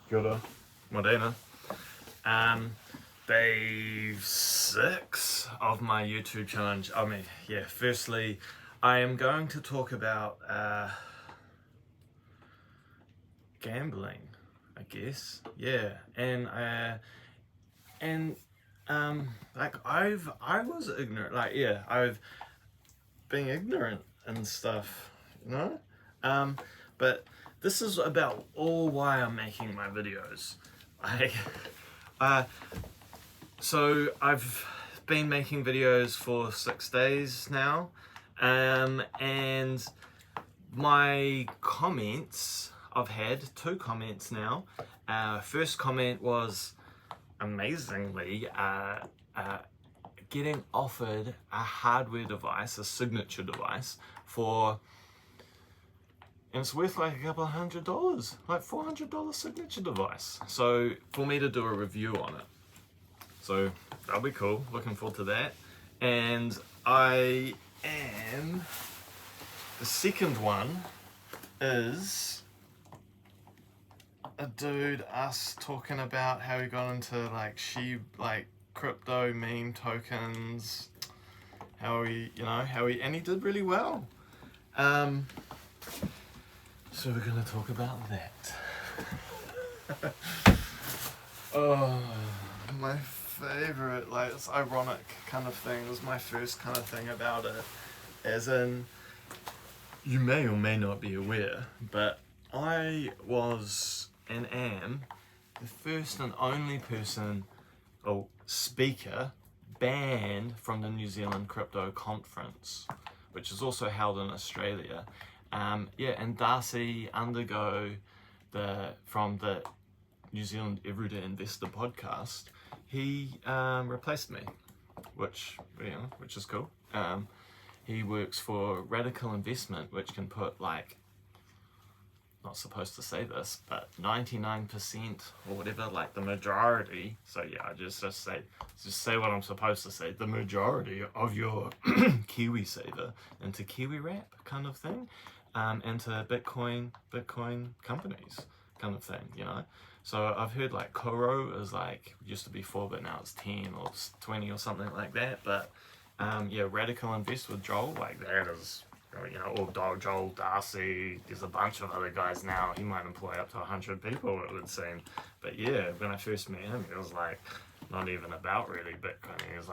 Kia ora, Morena. Day 6 of my YouTube challenge. Firstly, I am going to talk about gambling, I guess. Yeah, I was ignorant. I've been ignorant and stuff, you know. But this is about all why I'm making my videos. So I've been making videos for 6 days now, and my comments, I've had 2 comments now. First comment was amazingly getting offered a hardware device, a signature device, and it's worth like a couple of $100, like $400 signature device. So for me to do a review on it. So that'll be cool, looking forward to that. And the second one is a dude, us talking about how he got into crypto meme tokens, and he did really well. So we're gonna talk about that. Oh, my favorite, it's ironic kind of thing. It was my first kind of thing about it. As in, you may or may not be aware, but I was and am the first and only person or speaker banned from the New Zealand Crypto Conference, which is also held in Australia. And Darcy Undergo, from the New Zealand Everyday Investor podcast, he replaced me, which is cool. He works for Radical Investment, which can put not supposed to say this, but 99% or whatever, the majority. So yeah, I just say what I'm supposed to say. The majority of your Kiwi saver into Kiwi Wrap kind of thing, into Bitcoin companies kind of thing, So I've heard Koro is used to be 4, but now it's 10 or 20 or something like that. But Radical Invest with Joel, that is, or Joel, Darcy, there's a bunch of other guys now. He might employ up to 100 people, it would seem. But yeah, when I first met him, it was not even about really Bitcoin. He was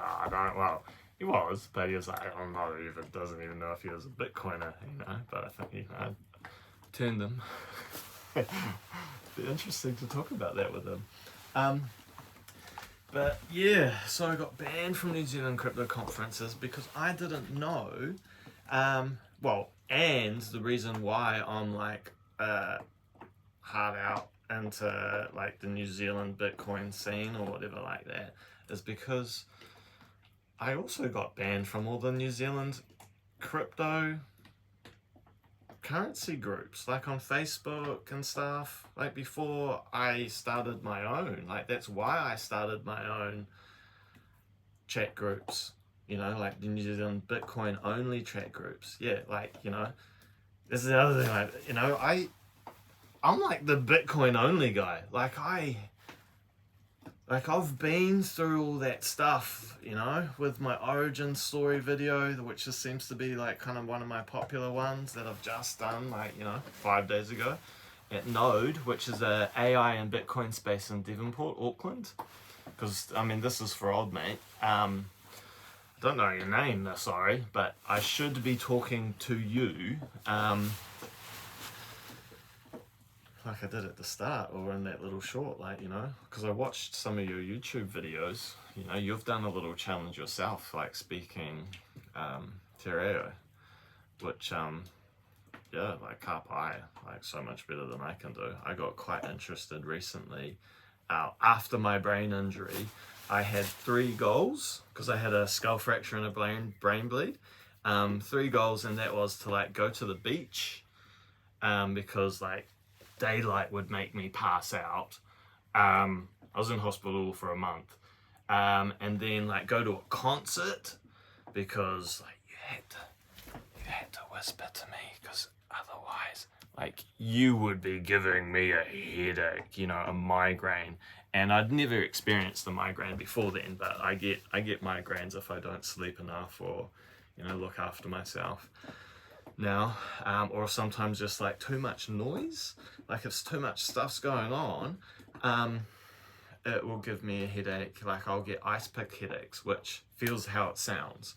he was, but he was doesn't even know if he was a Bitcoiner, But I think, I turned him. Be interesting to talk about that with him. But yeah, so I got banned from New Zealand crypto conferences because I didn't know. And the reason why I'm hard out into the New Zealand Bitcoin scene or whatever like that is because I also got banned from all the New Zealand crypto currency groups, on Facebook and stuff, before I started my own. That's why I started my own chat groups, the New Zealand Bitcoin only chat groups. Yeah, this is the other thing, I'm the Bitcoin only guy. I've been through all that stuff, with my origin story video, which just seems to be kind of one of my popular ones that I've just done 5 days ago at Node, which is a AI and Bitcoin space in Devonport, Auckland. Because, this is for old mate. I don't know your name, sorry, but I should be talking to you, like I did at the start or in that little short, because I watched some of your YouTube videos. You've done a little challenge yourself, speaking Te Reo, which ka pai, so much better than I can do. I got quite interested recently. After my brain injury, I had 3 goals because I had a skull fracture and a brain bleed. 3 goals, and that was to go to the beach, because daylight would make me pass out. I was in hospital for a month, and then go to a concert because you had to whisper to me because otherwise like, you would be giving me a headache, you know, a migraine. And I'd never experienced the migraine before then, but I get migraines if I don't sleep enough or, you know, look after myself now. Or sometimes just like too much noise, like if too much stuff's going on, it will give me a headache. Like I'll get ice pick headaches, which feels how it sounds.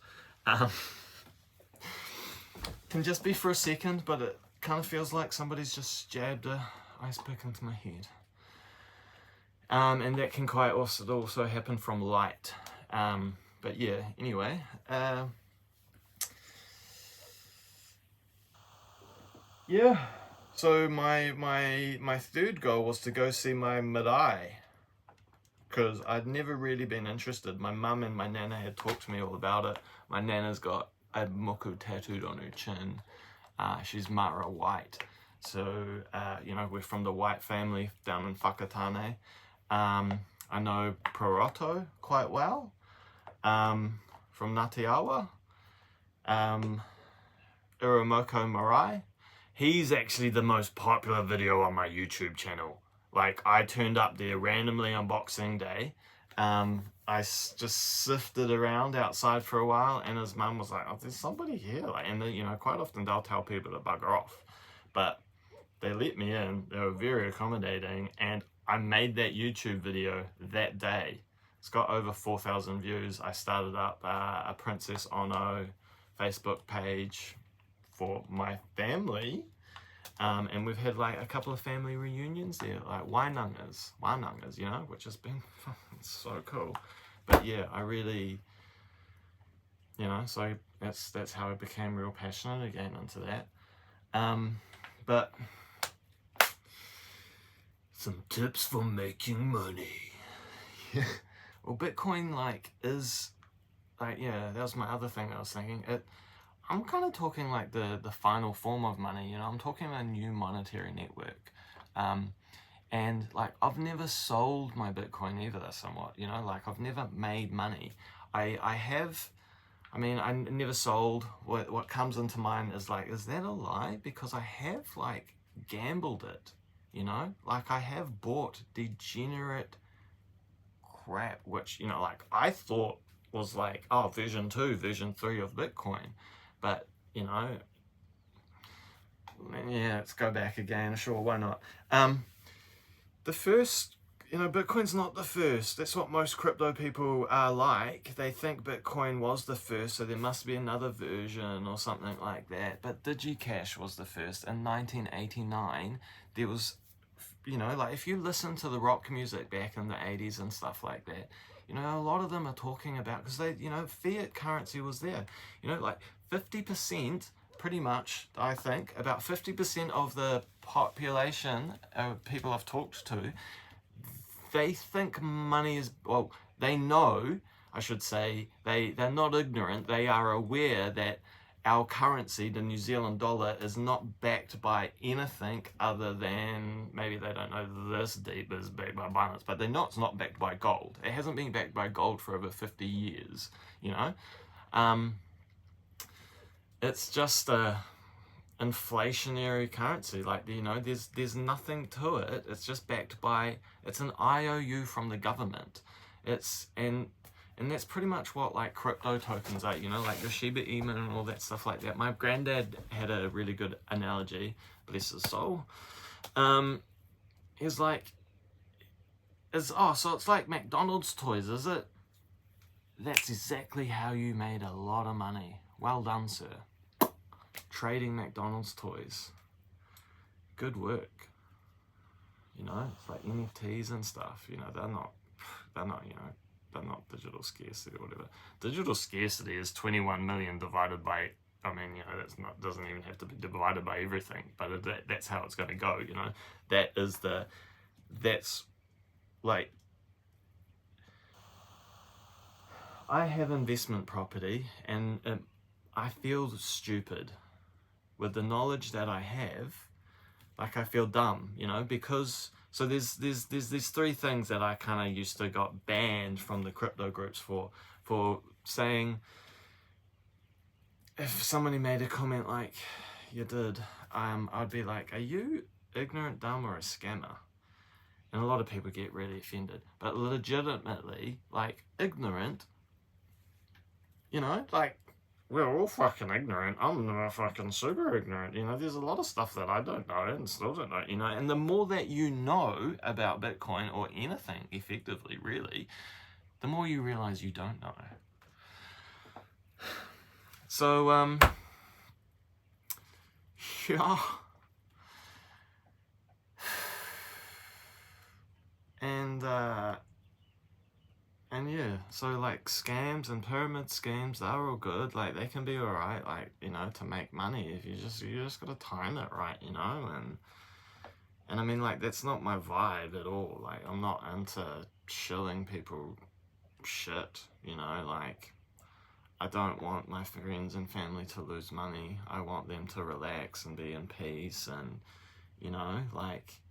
Can just be for a second, but it kind of feels like somebody's just jabbed a ice pick into my head. And that can quite also happen from light. But yeah, anyway. Yeah. So my third goal was to go see my marae, because I'd never really been interested. My mum and my nana had talked to me all about it. My nana's got a moku tattooed on her chin. She's Mara White. So, you know, we're from the White family down in Whakatane. I know Poroto quite well, from Ngāti Awa. Uramoko Marae. He's actually the most popular video on my YouTube channel. Like, I turned up there randomly on Boxing Day. I just sifted around outside for a while, and his mum was like, oh, there's somebody here. Like, and you know, quite often they'll tell people to bugger off. But they let me in. They were very accommodating, and I made that YouTube video that day. It's got over 4,000 views. I started up a Princess Ono Facebook page for my family. And we've had like a couple of family reunions there, like Wainangas, you know, which has been so cool. But yeah, I really, you know, so that's how I became real passionate again into that. But some tips for making money. Well, Bitcoin is yeah, that was my other thing I was thinking. I'm kind of talking like the final form of money, you know. I'm talking a new monetary network. And like, I've never sold my Bitcoin either, somewhat, you know, like I've never made money. I never sold. What comes into mind is like, is that a lie? Because I have like gambled it, you know, like I have bought degenerate crap, which, you know, like I thought was like, oh, version 2, version 3 of Bitcoin. But, you know, yeah, let's go back again. Sure, why not? The first, you know, Bitcoin's not the first. That's what most crypto people are like. They think Bitcoin was the first, so there must be another version or something like that. But DigiCash was the first. In 1989, there was, you know, like if you listen to the rock music back in the 80s and stuff like that, you know, a lot of them are talking about, because they, you know, fiat currency was there. You know, like 50%, pretty much, I think, about 50% of the population, people I've talked to, they think money is, well, they know, I should say, they're not ignorant, they are aware that our currency, the New Zealand dollar, is not backed by anything other than, maybe they don't know this deep, is backed by violence, but they know it's not backed by gold. It hasn't been backed by gold for over 50 years, you know? It's just a inflationary currency, like, you know, there's nothing to it. It's just backed by, it's an IOU from the government. And that's pretty much what like crypto tokens are, you know, like your Shiba Inu and all that stuff like that. My granddad had a really good analogy, bless his soul. He's like, so it's like McDonald's toys, is it? That's exactly how you made a lot of money. Well done, sir. Trading McDonald's toys. Good work. You know, it's like NFTs and stuff, you know, they're not, you know, they're not digital scarcity or whatever. Digital scarcity is 21 million divided by, I mean, you know, doesn't even have to be divided by everything, but that's how it's going to go, you know. That's like, I have investment property, and I feel stupid with the knowledge that I have. Like, I feel dumb, you know, because, so there's these three things that I kind of used to got banned from the crypto groups for saying, if somebody made a comment like, you did, I'd be like, are you ignorant, dumb, or a scammer? And a lot of people get really offended. But legitimately, like, ignorant, you know, like, we're all fucking ignorant. I'm fucking super ignorant. You know, there's a lot of stuff that I don't know and still don't know, you know. And the more that you know about Bitcoin or anything, effectively, really, the more you realize you don't know. So, yeah. And yeah, so like scams and pyramid schemes, they're all good. Like they can be alright, like, you know, to make money if you just gotta time it right, you know, and I mean, like, that's not my vibe at all. Like, I'm not into shilling people shit, you know, like, I don't want my friends and family to lose money. I want them to relax and be in peace and, you know, like,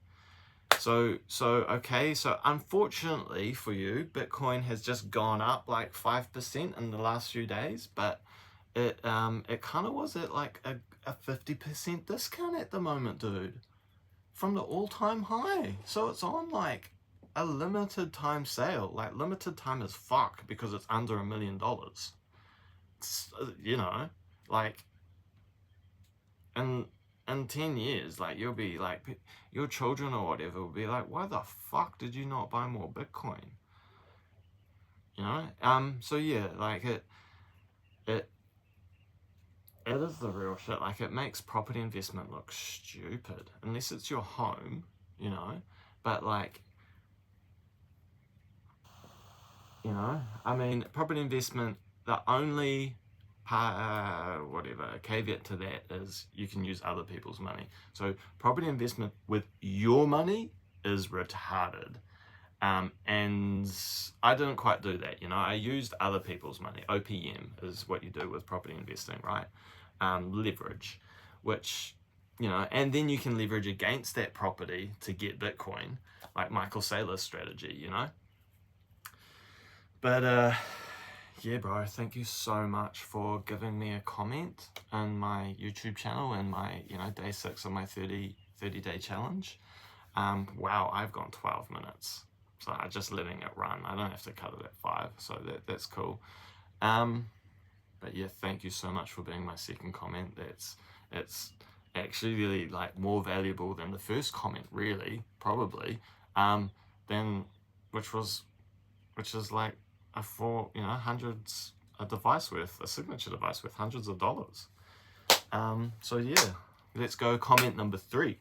so okay, so unfortunately for you, Bitcoin has just gone up like 5% in the last few days, but it kind of was at like a 50% discount at the moment, dude, from the all-time high. So it's on like a limited time sale, like limited time as fuck, because it's under $1 million. It's, you know, like, and in 10 years, like, you'll be like, your children or whatever will be like, why the fuck did you not buy more Bitcoin? You know? So yeah, like, it is the real shit. Like, it makes property investment look stupid, unless it's your home, you know? But like, you know, I mean, property investment, the only caveat to that is you can use other people's money. So property investment with your money is retarded. And I didn't quite do that, you know. I used other people's money. OPM is what you do with property investing, right? Leverage, which, you know, and then you can leverage against that property to get Bitcoin, like Michael Saylor's strategy, you know. But yeah, bro, thank you so much for giving me a comment on my YouTube channel and my, you know, day 6 of my 30-day challenge. Wow, I've gone 12 minutes. So I'm just letting it run. I don't have to cut it at 5, so that's cool. But yeah, thank you so much for being my second comment. It's actually really like more valuable than the first comment, really, probably. Which is like a signature device worth hundreds of dollars. So yeah, let's go comment number 3.